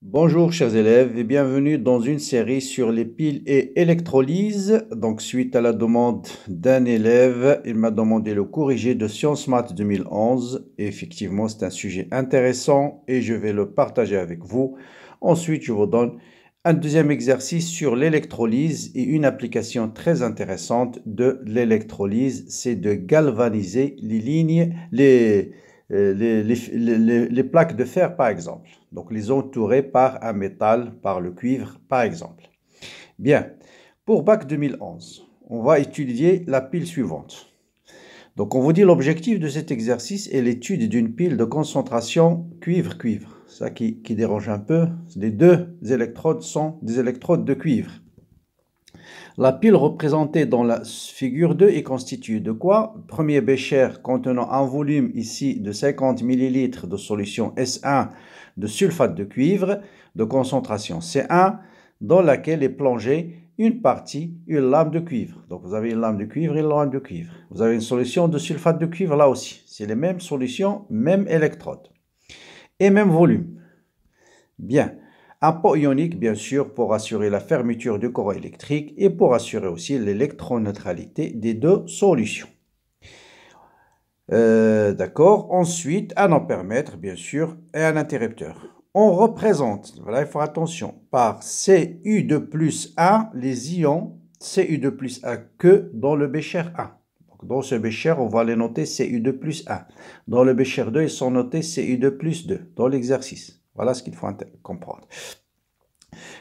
Bonjour chers élèves et bienvenue dans une série sur les piles et électrolyse. Donc suite à la demande d'un élève, il m'a demandé le corrigé de Sciences Maths 2011. Et effectivement, c'est un sujet intéressant et je vais le partager avec vous. Ensuite, je vous donne un deuxième exercice sur l'électrolyse et une application très intéressante de l'électrolyse, c'est de galvaniser les lignes, les plaques de fer par exemple. Donc les entourer par un métal, par le cuivre par exemple. Bien, pour bac 2011, on va étudier la pile suivante. Donc on vous dit l'objectif de cet exercice est l'étude d'une pile de concentration cuivre-cuivre. Ça qui dérange un peu, les deux électrodes sont des électrodes de cuivre. La pile représentée dans la figure 2 est constituée de quoi? Premier bécher contenant un volume ici de 50 ml de solution S1 de sulfate de cuivre de concentration C1 dans laquelle est plongée une lame de cuivre. Donc vous avez une lame de cuivre et une lame de cuivre. Vous avez une solution de sulfate de cuivre là aussi. C'est les mêmes solutions, même électrode et même volume. Bien. Un pot ionique, bien sûr, pour assurer la fermeture du courant électrique et pour assurer aussi l'électroneutralité des deux solutions. D'accord. Ensuite, un ampèremètre, bien sûr, et un interrupteur. On représente, voilà, il faut attention, par Cu de plus 1, les ions Cu de plus 1 que dans le bécher 1. Donc, dans ce bécher, on va les noter Cu de plus 1. Dans le bécher 2, ils sont notés Cu de plus 2 dans l'exercice. Voilà ce qu'il faut comprendre.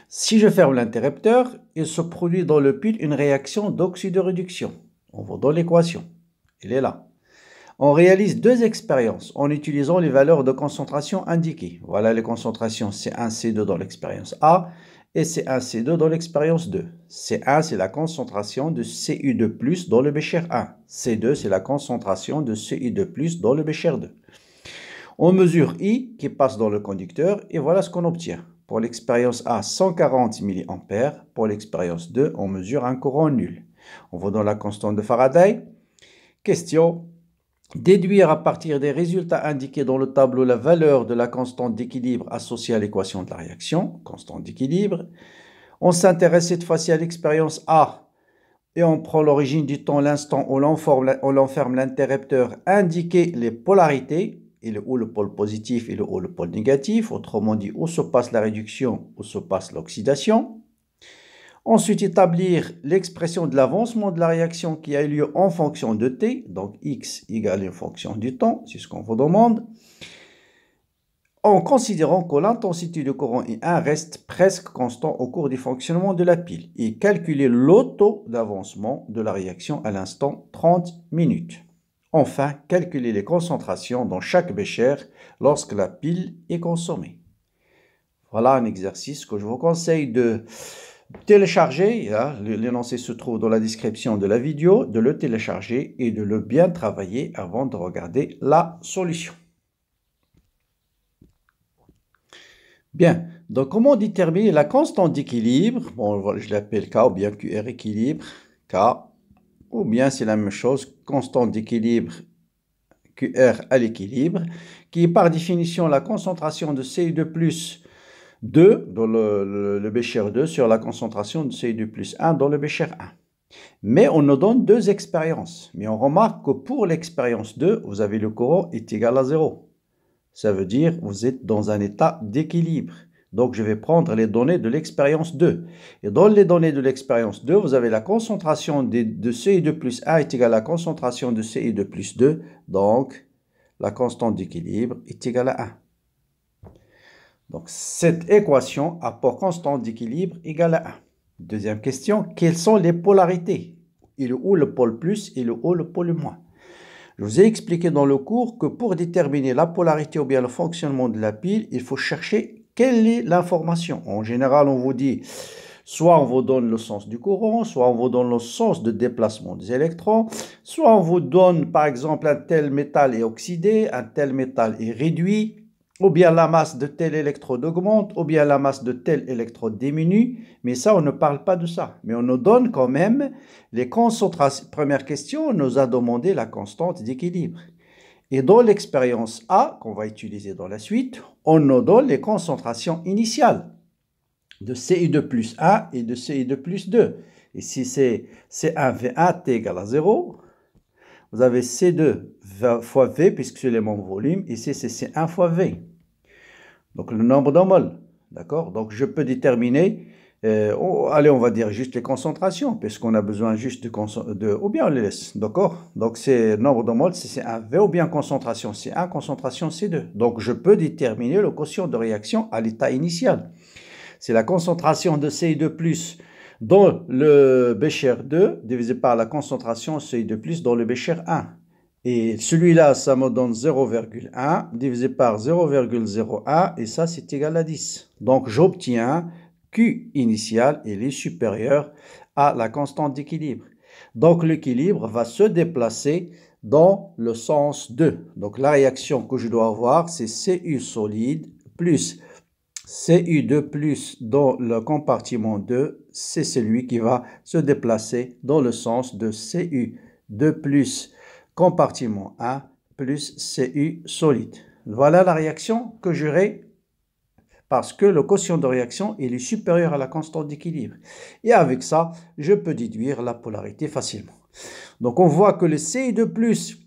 Si je ferme l'interrupteur, il se produit dans le pile une réaction d'oxydoréduction. On va dans l'équation. Elle est là. On réalise deux expériences en utilisant les valeurs de concentration indiquées. Voilà les concentrations C1, C2 dans l'expérience A et C1, C2 dans l'expérience 2. C1, c'est la concentration de Cu2+, dans le bécher 1. C2, c'est la concentration de Cu2+, dans le bécher 2. On mesure I qui passe dans le conducteur et voilà ce qu'on obtient. Pour l'expérience A, 140 mA. Pour l'expérience 2, on mesure un courant nul. On va dans la constante de Faraday. Question. Déduire à partir des résultats indiqués dans le tableau la valeur de la constante d'équilibre associée à l'équation de la réaction. Constante d'équilibre. On s'intéresse cette fois-ci à l'expérience A. Et on prend l'origine du temps, l'instant où l'on ferme l'interrupteur, indiquer les polarités. Ou le pôle positif et le pôle négatif, autrement dit, où se passe la réduction, où se passe l'oxydation. Ensuite, établir l'expression de l'avancement de la réaction qui a eu lieu en fonction de t, donc x égale une fonction du temps, c'est ce qu'on vous demande, en considérant que l'intensité du courant I1 reste presque constant au cours du fonctionnement de la pile, et calculer le taux d'avancement de la réaction à l'instant 30 minutes. Enfin, calculer les concentrations dans chaque bécher lorsque la pile est consommée. Voilà un exercice que je vous conseille de télécharger. L'énoncé se trouve dans la description de la vidéo, de le télécharger et de le bien travailler avant de regarder la solution. Bien, donc comment déterminer la constante d'équilibre? Bon, je l'appelle K ou bien QR équilibre, K. Ou bien c'est la même chose, constante d'équilibre QR à l'équilibre, qui est par définition la concentration de Cu2 2 dans le bécher 2 sur la concentration de Cu2 1 dans le bécher 1. Mais on nous donne deux expériences. Mais on remarque que pour l'expérience 2, vous avez le courant est égal à 0. Ça veut dire que vous êtes dans un état d'équilibre. Donc, je vais prendre les données de l'expérience 2. Et dans les données de l'expérience 2, vous avez la concentration de Cu2 1 est égale à la concentration de Cu2 2. Donc, la constante d'équilibre est égale à 1. Donc, cette équation, apport constante d'équilibre égale à 1. Deuxième question, quelles sont les polarités? Il est où le pôle plus et le pôle moins? Je vous ai expliqué dans le cours que pour déterminer la polarité ou bien le fonctionnement de la pile, il faut chercher quelle est l'information. En général, on vous dit, soit on vous donne le sens du courant, soit on vous donne le sens de déplacement des électrons, soit on vous donne, par exemple, un tel métal est oxydé, un tel métal est réduit, ou bien la masse de tel électrode augmente, ou bien la masse de tel électrode diminue. Mais ça, on ne parle pas de ça. Mais on nous donne quand même les concentrations. Première question, on nous a demandé la constante d'équilibre. Et dans l'expérience A, qu'on va utiliser dans la suite, on nous donne les concentrations initiales de CU2 plus 1 et de CU2 plus 2. Ici, c'est C1V1 T égale à 0. Vous avez C2 fois V, puisque c'est le même volume. Ici, c'est C1 fois V. Donc, le nombre de moles. D'accord? Donc, je peux déterminer, allez, on va dire juste les concentrations, puisqu'on a besoin juste ou bien on les laisse. D'accord? Donc, c'est nombre de moles, c'est C1V, ou bien concentration C1, concentration C2. Donc, je peux déterminer le quotient de réaction à l'état initial. C'est la concentration de CI2+, dans le Bécher 2, divisé par la concentration CI2+, dans le Bécher 1. Et celui-là, ça me donne 0,1 divisé par 0,01, et ça, c'est égal à 10. Donc, j'obtiens Q initial, il est supérieur à la constante d'équilibre. Donc, l'équilibre va se déplacer dans le sens 2. Donc, la réaction que je dois avoir, c'est Cu solide plus CU2 plus dans le compartiment 2, c'est celui qui va se déplacer dans le sens de CU2 plus compartiment 1 plus Cu solide. Voilà la réaction que j'aurai parce que le quotient de réaction il est supérieur à la constante d'équilibre. Et avec ça, je peux déduire la polarité facilement. Donc on voit que le Cu2 plus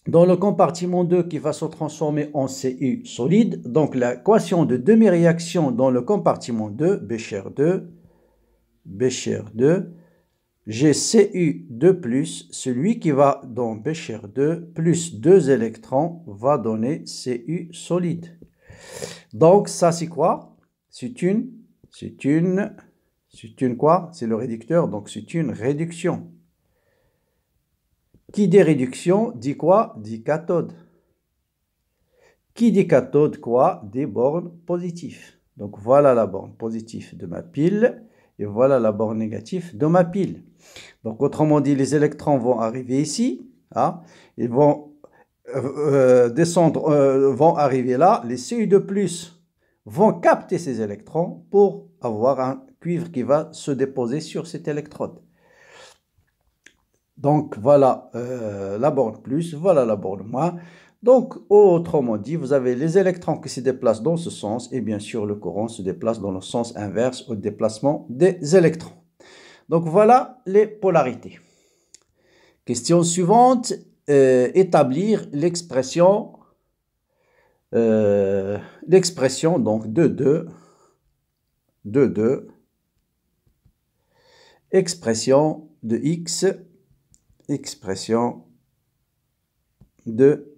dans le compartiment 2 qui va se transformer en Cu solide, donc l'équation de demi-réaction dans le compartiment 2, Bécher 2, j'ai Cu2+, celui qui va dans Bécher 2, plus 2 électrons, va donner Cu solide. Donc ça c'est quoi? C'est quoi? C'est le réducteur, donc c'est une réduction. Qui dit réduction dit quoi? Dit cathode. Qui dit cathode quoi? Des bornes positives. Donc voilà la borne positive de ma pile et voilà la borne négative de ma pile. Donc autrement dit, les électrons vont arriver ici. Hein, ils vont descendre, vont arriver là. Les Cu2+ vont capter ces électrons pour avoir un cuivre qui va se déposer sur cette électrode. Donc, voilà la borne plus, voilà la borne moins. Donc, autrement dit, vous avez les électrons qui se déplacent dans ce sens et bien sûr, le courant se déplace dans le sens inverse au déplacement des électrons. Donc, voilà les polarités. Question suivante, établir l'expression donc de 2, expression de X, expression de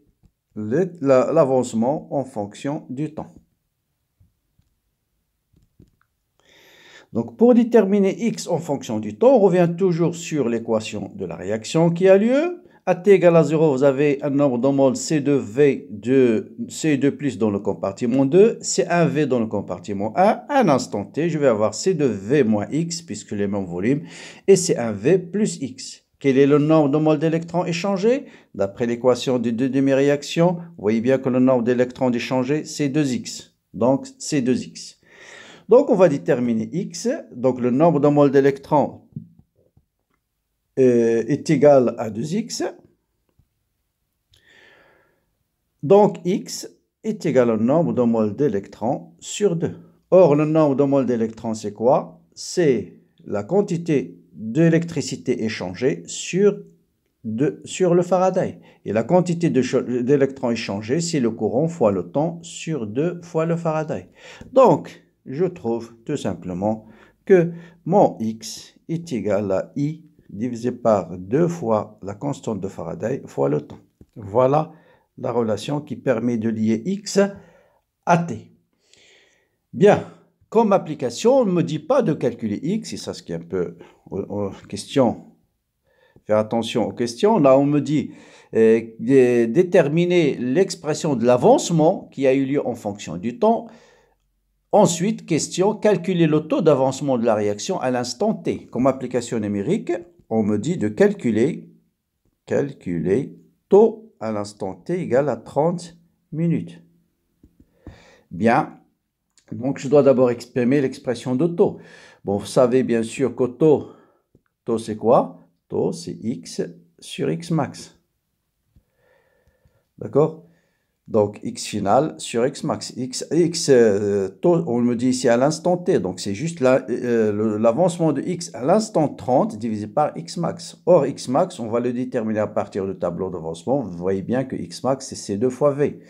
l'avancement en fonction du temps. Donc, pour déterminer X en fonction du temps, on revient toujours sur l'équation de la réaction qui a lieu. À T égale à 0, vous avez un nombre de moles C2V de C2+ dans le compartiment 2, C1V dans le compartiment 1. À un instant T, je vais avoir C2V moins X, puisque les mêmes volumes, et C1V plus X. Quel est le nombre de moles d'électrons échangés? D'après l'équation des deux demi-réactions, vous voyez bien que le nombre d'électrons échangés, c'est 2x. Donc, c'est 2x. Donc, on va déterminer x. Donc, le nombre de moles d'électrons est égal à 2x. Donc, x est égal au nombre de moles d'électrons sur 2. Or, le nombre de moles d'électrons, c'est quoi? C'est la quantité d'électricité échangée sur le Faraday. Et la quantité d'électrons échangés, c'est le courant fois le temps sur 2 fois le Faraday. Donc, je trouve tout simplement que mon x est égal à I divisé par 2 fois la constante de Faraday fois le temps. Voilà la relation qui permet de lier x à t. Bien. Comme application, on ne me dit pas de calculer x, et ça ce qui est un peu question, faire attention aux questions. Là, on me dit déterminer l'expression de l'avancement qui a eu lieu en fonction du temps. Ensuite, question, calculer le taux d'avancement de la réaction à l'instant t. Comme application numérique, on me dit de calculer taux à l'instant t égale à 30 minutes. Bien. Donc, je dois d'abord exprimer l'expression de taux. Bon, vous savez bien sûr que taux c'est quoi? Taux, c'est x sur x max. D'accord? Donc, x final sur x max. Taux, on me dit ici à l'instant t. Donc, c'est juste l'avancement de x à l'instant 30 divisé par x max. Or, x max, on va le déterminer à partir du tableau d'avancement. Vous voyez bien que x max, c'est C2 fois V.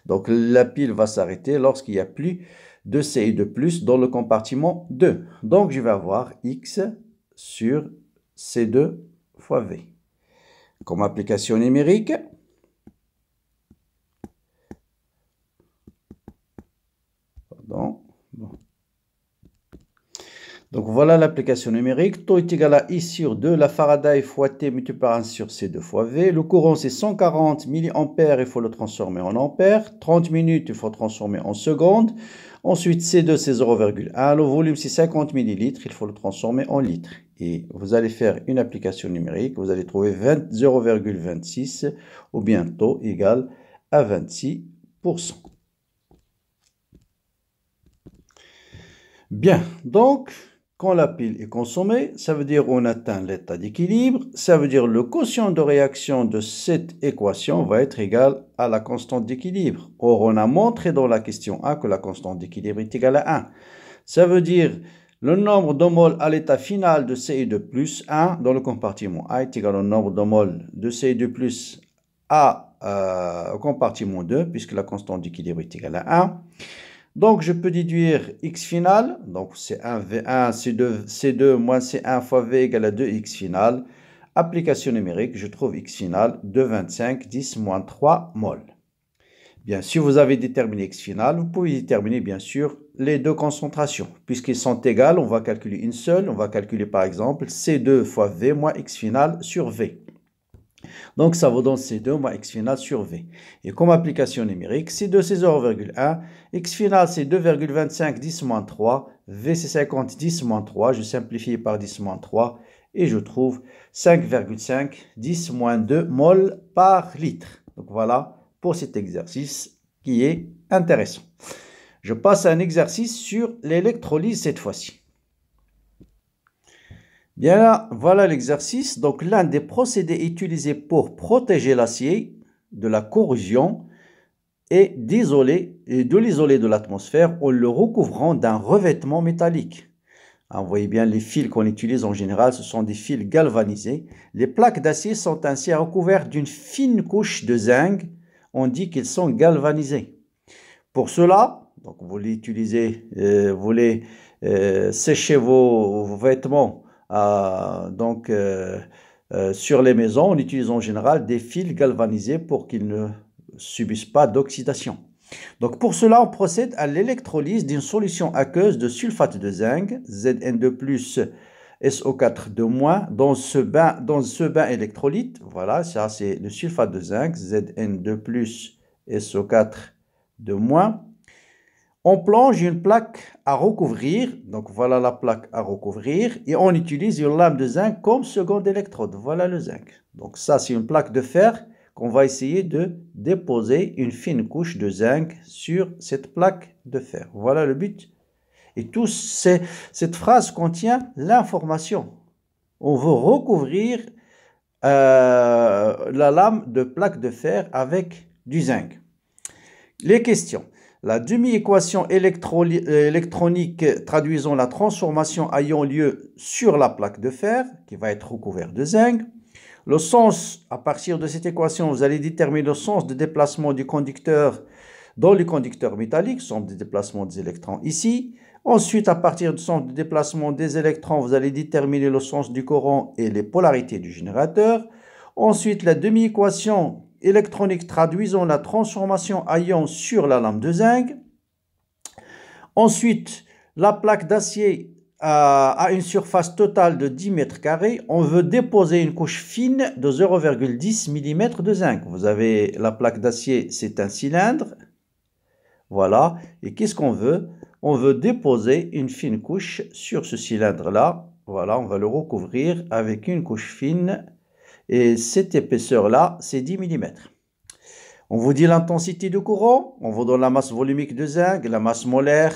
Donc, la pile va s'arrêter lorsqu'il n'y a plus de CI de plus dans le compartiment 2. Donc, je vais avoir x sur C2 fois V. Comme application numérique, donc voilà l'application numérique. Taux est égal à I sur 2, la Faraday fois T multiplié par 1 sur C2 fois V. Le courant c'est 140 mA, il faut le transformer en ampères. 30 minutes, il faut transformer en secondes. Ensuite C2 c'est 0,1, le volume c'est 50 millilitres, il faut le transformer en litres. Et vous allez faire une application numérique, vous allez trouver 0,26 ou bien taux égal à 26%. Bien, donc, quand la pile est consommée, ça veut dire qu'on atteint l'état d'équilibre, ça veut dire le quotient de réaction de cette équation va être égal à la constante d'équilibre. Or, on a montré dans la question 1 que la constante d'équilibre est égale à 1. Ça veut dire le nombre de moles à l'état final de CI2 plus 1 dans le compartiment A est égal au nombre de moles de CI2 plus A au compartiment 2, puisque la constante d'équilibre est égale à 1. Donc, je peux déduire x final, donc c'est 1 V1, C2 moins C1 fois V égale à 2x final. Application numérique, je trouve x final de 25, 10 moins 3 mol. Bien, si vous avez déterminé x final, vous pouvez déterminer bien sûr les deux concentrations. Puisqu'ils sont égales, on va calculer une seule. On va calculer par exemple C2 fois V moins x final sur V. Donc, ça vous donne C2 moins x final sur V. Et comme application numérique, C2 c'est 0,1, x final c'est 2,25, 10 moins 3, V c'est 50, 10 moins 3, je simplifie par 10 moins 3, et je trouve 5,5, 10 moins 2 mol par litre. Donc voilà pour cet exercice qui est intéressant. Je passe à un exercice sur l'électrolyse cette fois-ci. Bien là, voilà l'exercice. Donc, l'un des procédés utilisés pour protéger l'acier de la corrosion est de l'isoler de l'atmosphère en le recouvrant d'un revêtement métallique. Vous voyez bien les fils qu'on utilise en général, ce sont des fils galvanisés. Les plaques d'acier sont ainsi recouvertes d'une fine couche de zinc. On dit qu'ils sont galvanisés. Pour cela, donc vous voulez sécher vos vêtements sur les maisons, on utilise en général des fils galvanisés pour qu'ils ne subissent pas d'oxydation. Donc pour cela, on procède à l'électrolyse d'une solution aqueuse de sulfate de zinc, Zn2+, SO4 dans ce bain électrolyte. Voilà, ça c'est le sulfate de zinc, Zn2+, SO4 On plonge une plaque à recouvrir, donc voilà la plaque à recouvrir, et on utilise une lame de zinc comme seconde électrode. Voilà le zinc. Donc ça, c'est une plaque de fer qu'on va essayer de déposer une fine couche de zinc sur cette plaque de fer. Voilà le but. Et cette phrase contient l'information. On veut recouvrir la lame de plaque de fer avec du zinc. Les questions. La demi-équation électronique traduisant la transformation ayant lieu sur la plaque de fer, qui va être recouverte de zinc. Le sens, à partir de cette équation, vous allez déterminer le sens de déplacement du conducteur dans le conducteur métallique, sens de déplacement des électrons ici. Ensuite, à partir du sens de déplacement des électrons, vous allez déterminer le sens du courant et les polarités du générateur. Ensuite, la demi-équation électronique traduisant la transformation à ion sur la lame de zinc. Ensuite, la plaque d'acier a une surface totale de 10 mètres carrés. On veut déposer une couche fine de 0,10 mm de zinc. Vous avez la plaque d'acier, c'est un cylindre. Voilà. Et qu'est-ce qu'on veut? On veut déposer une fine couche sur ce cylindre-là. Voilà, on va le recouvrir avec une couche fine. Et cette épaisseur-là, c'est 10 mm. On vous dit l'intensité du courant, on vous donne la masse volumique de zinc, la masse molaire,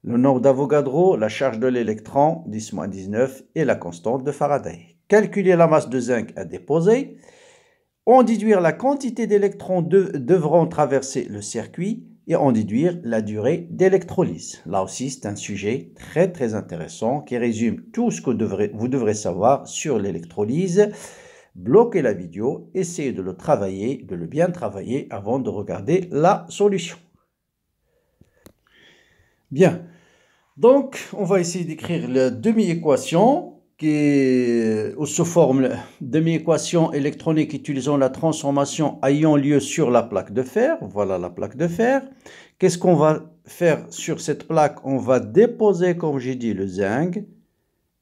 le nombre d'Avogadro, la charge de l'électron, 10-19, et la constante de Faraday. Calculez la masse de zinc à déposer. en déduire la quantité d'électrons devront traverser le circuit et en déduire la durée d'électrolyse. Là aussi, c'est un sujet très très intéressant qui résume tout ce que vous devrez savoir sur l'électrolyse. Bloquez la vidéo, essayez de le travailler, de le bien travailler avant de regarder la solution. Bien, donc on va essayer d'écrire la demi-équation qui est sous forme demi-équation électronique utilisant la transformation ayant lieu sur la plaque de fer. Voilà la plaque de fer. Qu'est-ce qu'on va faire sur cette plaque? On va déposer, comme j'ai dit, le zinc.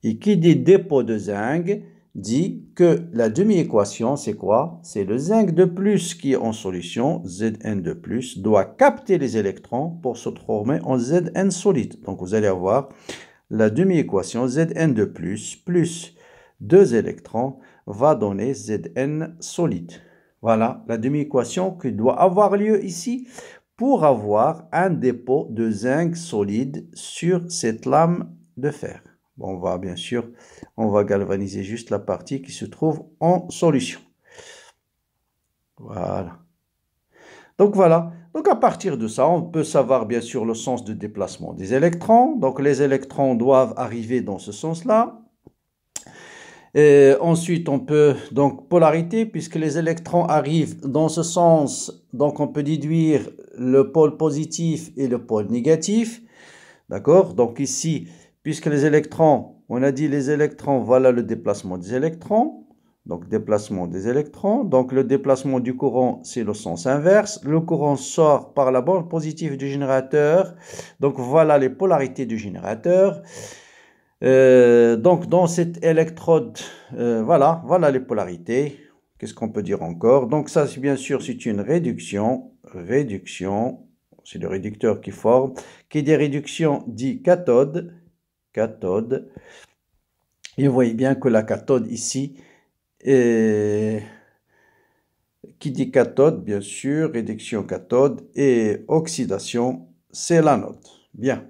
Et qui dit dépôt de zinc dit que la demi-équation, c'est quoi? C'est le zinc de plus qui est en solution, Zn de plus, doit capter les électrons pour se transformer en Zn solide. Donc vous allez avoir la demi-équation Zn de plus 2 électrons va donner Zn solide. Voilà la demi-équation qui doit avoir lieu ici pour avoir un dépôt de zinc solide sur cette lame de fer. Bon, bien sûr, on va galvaniser juste la partie qui se trouve en solution. Voilà. Donc voilà. Donc à partir de ça, on peut savoir bien sûr le sens de déplacement des électrons. Donc les électrons doivent arriver dans ce sens-là. Et ensuite, on peut, donc polarité, puisque les électrons arrivent dans ce sens, donc on peut déduire le pôle positif et le pôle négatif. D'accord? Donc ici, puisque les électrons, on a dit les électrons, voilà le déplacement des électrons. Donc déplacement des électrons. Donc le déplacement du courant, c'est le sens inverse. Le courant sort par la borne positive du générateur. Donc voilà les polarités du générateur. Donc dans cette électrode, voilà les polarités. Qu'est-ce qu'on peut dire encore? Donc ça, bien sûr, c'est une réduction. C'est le réducteur qui forme. Qui dit réduction dit cathode. Et vous voyez bien que la cathode ici, qui dit cathode, bien sûr, réduction cathode et oxydation, c'est l'anode. Bien.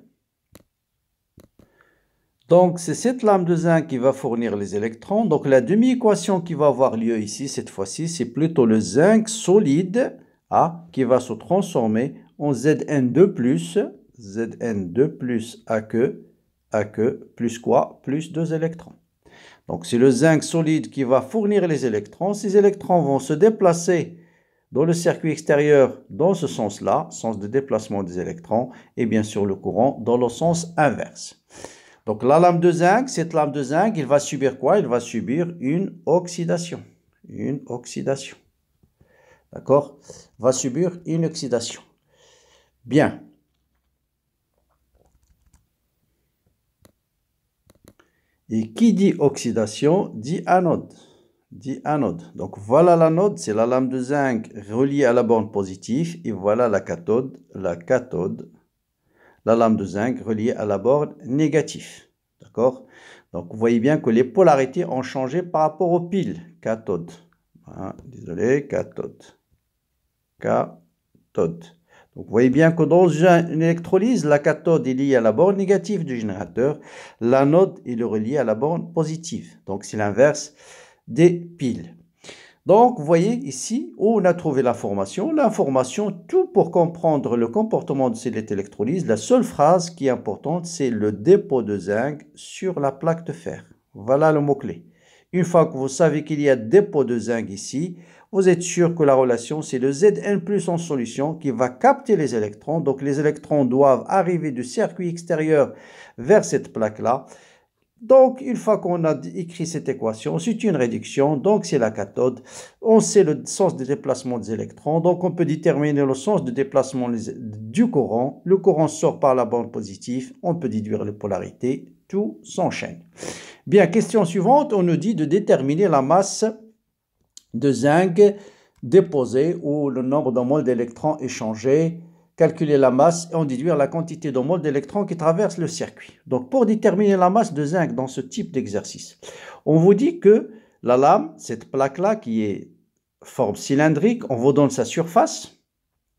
Donc, c'est cette lame de zinc qui va fournir les électrons. Donc, la demi-équation qui va avoir lieu ici, cette fois-ci, c'est plutôt le zinc solide qui va se transformer en Zn2+, Aq, plus quoi? Plus 2 électrons. Donc, c'est le zinc solide qui va fournir les électrons. Ces électrons vont se déplacer dans le circuit extérieur dans ce sens-là, sens de déplacement des électrons, et bien sûr le courant dans le sens inverse. Donc, la lame de zinc, cette lame de zinc, il va subir quoi? Il va subir une oxydation. D'accord? Va subir une oxydation. Bien. Et qui dit oxydation dit anode. Donc, voilà l'anode, c'est la lame de zinc reliée à la borne positive. Et voilà la cathode. La lame de zinc reliée à la borne négative. D'accord? Donc, vous voyez bien que les polarités ont changé par rapport aux piles. Cathode. Désolé, cathode. Donc, vous voyez bien que dans une électrolyse, la cathode est liée à la borne négative du générateur. L'anode est reliée à la borne positive. Donc, c'est l'inverse des piles. Donc, vous voyez ici où on a trouvé l'information. L'information, tout pour comprendre le comportement de cette électrolyse. La seule phrase qui est importante, c'est le dépôt de zinc sur la plaque de fer. Voilà le mot-clé. Une fois que vous savez qu'il y a dépôt de zinc ici, vous êtes sûr que la relation, c'est le Zn plus en solution qui va capter les électrons. Donc, les électrons doivent arriver du circuit extérieur vers cette plaque-là. Donc, une fois qu'on a écrit cette équation, c'est une réduction, donc c'est la cathode. On sait le sens de déplacement des électrons, donc on peut déterminer le sens de déplacement du courant. Le courant sort par la borne positive, on peut déduire les polarités, tout s'enchaîne. Bien, question suivante, on nous dit de déterminer la masse de zinc déposée ou le nombre de moles d'électrons échangés. Calculer la masse et en déduire la quantité de moles d'électrons qui traversent le circuit. Donc, pour déterminer la masse de zinc dans ce type d'exercice, on vous dit que la lame, cette plaque-là qui est forme cylindrique, on vous donne sa surface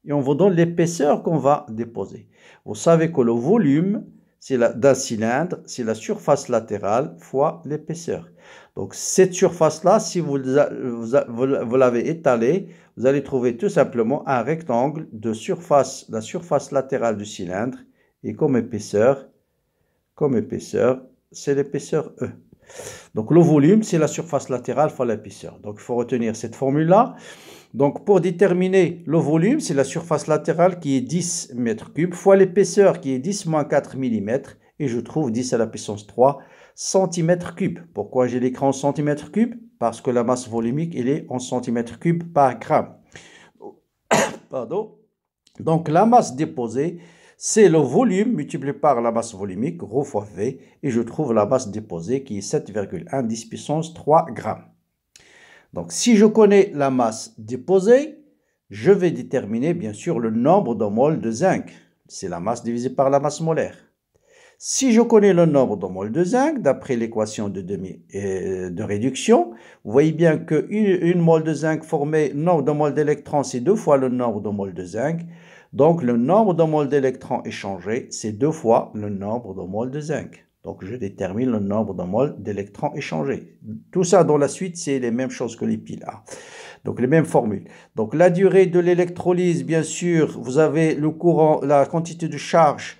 et on vous donne l'épaisseur qu'on va déposer. Vous savez que le volume, d'un cylindre, c'est la surface latérale fois l'épaisseur. Donc, cette surface-là, si vous l'avez étalée, vous allez trouver tout simplement un rectangle de surface, la surface latérale du cylindre, et comme épaisseur, c'est l'épaisseur E. Donc, le volume, c'est la surface latérale fois l'épaisseur. Donc, il faut retenir cette formule-là. Donc, pour déterminer le volume, c'est la surface latérale qui est 10 mètres cubes fois l'épaisseur qui est 10 moins 4 mm. Et je trouve 10 à la puissance 3 centimètres cubes. Pourquoi j'ai l'écran en centimètres cubes? Parce que la masse volumique, elle est en centimètres cubes par gramme. Pardon. Donc, la masse déposée, c'est le volume multiplié par la masse volumique, ρ fois V, et je trouve la masse déposée qui est 7,1 10 puissance 3 grammes. Donc, si je connais la masse déposée, je vais déterminer bien sûr le nombre de moles de zinc. C'est la masse divisée par la masse molaire. Si je connais le nombre de moles de zinc, d'après l'équation de réduction, vous voyez bien qu'une mole de zinc formée, nombre de moles d'électrons, c'est 2 fois le nombre de moles de zinc. Donc, le nombre de moles d'électrons échangés, c'est 2 fois le nombre de moles de zinc. Donc, je détermine le nombre de moles d'électrons échangés. Tout ça dans la suite, c'est les mêmes choses que les piles. Donc, les mêmes formules. Donc, la durée de l'électrolyse, bien sûr, vous avez le courant, la quantité de charge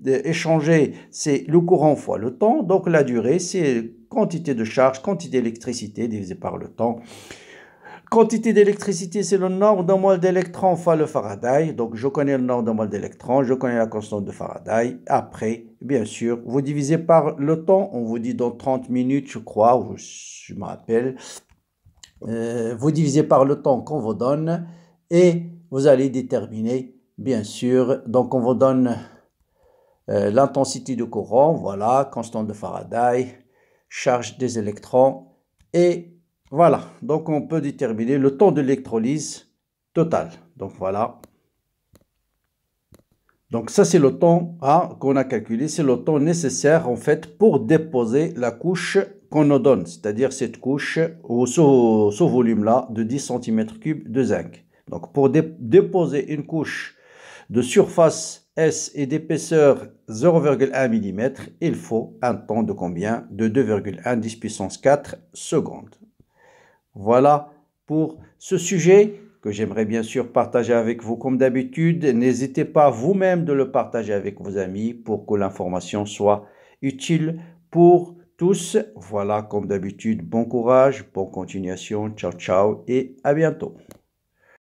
échangée, c'est le courant fois le temps. Donc, la durée, c'est quantité de charge, quantité d'électricité divisé par le temps. Quantité d'électricité, c'est le nombre de moles d'électrons fois le Faraday. Donc, je connais le nombre de moles d'électrons, je connais la constante de Faraday. Après, bien sûr, vous divisez par le temps. On vous dit dans 30 minutes, je crois, ou je me rappelle. Vous divisez par le temps qu'on vous donne et vous allez déterminer, bien sûr. Donc, on vous donne l'intensité du courant, voilà, constante de Faraday, charge des électrons et voilà, donc on peut déterminer le temps de l'électrolyse total. Donc voilà. Donc ça c'est le temps qu'on a calculé, c'est le temps nécessaire en fait pour déposer la couche qu'on nous donne, c'est-à-dire cette couche ou ce volume-là de 10 cm3 de zinc. Donc pour déposer une couche de surface S et d'épaisseur 0,1 mm, il faut un temps de combien? De 2,1 10 puissance 4 secondes. Voilà pour ce sujet que j'aimerais bien sûr partager avec vous comme d'habitude. N'hésitez pas vous-même de le partager avec vos amis pour que l'information soit utile pour tous. Voilà, comme d'habitude, bon courage, bonne continuation, ciao ciao et à bientôt.